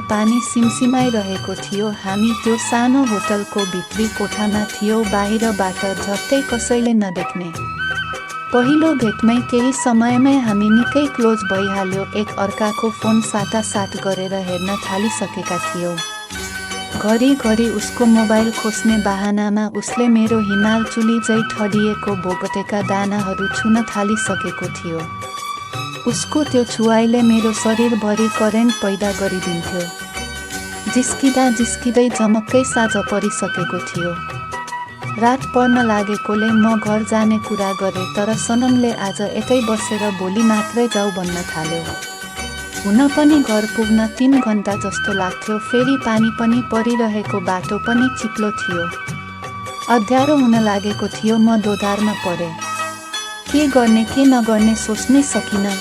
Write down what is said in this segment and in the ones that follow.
पानी सिमसिमाइरहेको थियो। हामी त्यो सानो होटलको भित्री कोठामा थियौँ, बाहिरबाट झट्टै कसैले नदेख्ने। पहिलो भेटमै केही समयमै हामी निकै क्लोज भइहाल्यो। एक अर्काको फोन साटासाट गरेर हेर्न थालिसकेका थियौँ। घरिघरि उसको मोबाइल खोज्ने बहानामा उसले मेरो हिमाल चुली झैँ ठडिएको बोगटेका दानाहरू छुन थालिसकेको थियो। उसको त्यो छुवाइले मेरो शरीरभरि करेन्ट पैदा गरिदिन्थ्यो। जिस्किँदा जिस्किँदै झमक्कै साँझ परिसकेको थियो। रात पर्न लागेकोले म घर जाने कुरा गरेँ, तर सनमले आज यतै बसेर भोलि मात्रै जाऊ भन्न थाल्यो। हुन पनि घर पुग्न 3 घन्टा जस्तो लाग्थ्यो। फेरि पानी पनि परिरहेको, बाटो पनि चिप्लो थियो। अँध्यारो हुन लागेको थियो। म दोधारमा परेँ। के गर्ने के नगर्ने सोच्नै सकिनँ।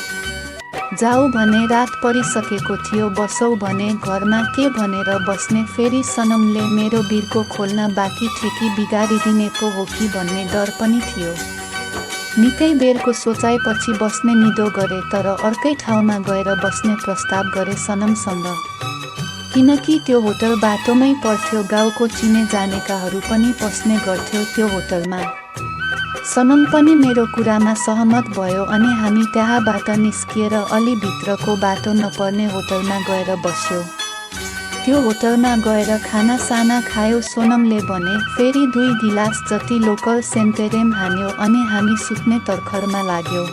जाऊ भने रात परिसकेको थियो, बसौँ भने घरमा के भनेर बस्ने। फेरि सनमले मेरो बिर्को खोल्न बाँकी ठेकी बिगारिदिने पो हो कि भन्ने डर पनि थियो। निकै बेरको सोचाइपछि बस्ने निदो गरेँ, तर अर्कै ठाउँमा गएर बस्ने प्रस्ताव गरेँ सनमसँग। किनकि त्यो होटल बाटोमै पर्थ्यो। गाउँको चिने जानेकाहरू पनि पस्ने गर्थ्यो त्यो होटलमा। सनम पनि मेरो कुरामा सहमत भयो अनि हामी त्यहाँबाट निस्किएर अलि भित्रको बाटो नपर्ने होटलमा गएर बस्यौँ। त्यो होटलमा गएर खानासाना खायौँ सोनमले भने। फेरि 2 गिलास जति लोकल सेन्टेरेम हान्यो अनि हामी सुत्ने तर्खरमा लाग्यौँ।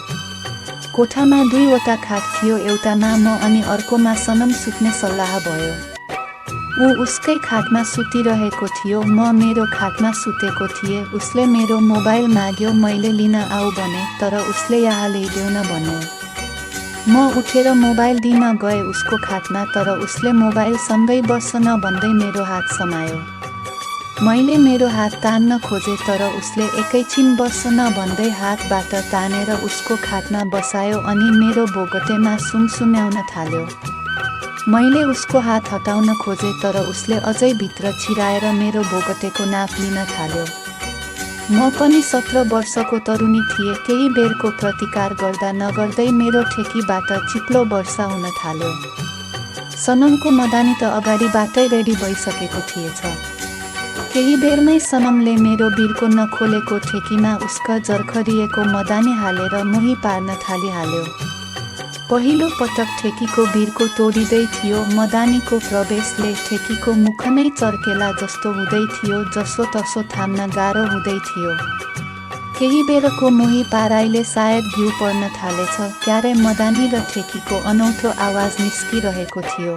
कोठामा 2वटा खाट थियो, एउटामा म अनि अर्कोमा सनम सुत्ने सल्लाह भयो। ऊ उसकै खाटमा सुतिरहेको थियो, म मेरो खाटमा सुतेको थिएँ। उसले मेरो मोबाइल माग्यो, मैले लिन आऊ भने, तर उसले यहाँ ल्याइदेऊ न भन्यो। म उठेर मोबाइल दिन गएँ उसको खाटमा, तर उसले मोबाइल सँगै बस्छ न भन्दै मेरो हात समायो। मैले मेरो हात तान्न खोजेँ, तर उसले एकैछिन बस्छ न भन्दै हातबाट तानेर उसको खाटमा बसायो अनि मेरो बोगटेमा सुमसुम्याउन थाल्यो। मैले उसको हात हटाउन खोजेँ, तर उसले अझै भित्र छिराएर मेरो बोगटेको नाप लिन थाल्यो। म पनि 17 वर्षको तरुणी थिएँ। केही बेरको प्रतिकार गर्दा नगर्दै मेरो ठेकीबाट चिप्लो वर्षा हुन थाल्यो। सनमको मदानी त अगाडिबाटै रेडी भइसकेको थिएछ। केही बेरमै सनमले मेरो बिर्को नखोलेको ठेकीमा उसका जर्खरिएको मदानी हालेर मोही पार्न थालिहाल्यो। पहिलो पटक ठेकीको बिर्को तोडिँदै थियो। मदानीको प्रवेशले ठेकीको मुख नै चर्केला जस्तो हुँदै थियो, जसोतसो थाम्न गाह्रो हुँदै थियो। केही बेरको मोही पाराइले सायद घिउ पर्न थालेछ। क्यारे मदानी र ठेकीको अनौठो आवाज निस्किरहेको थियो।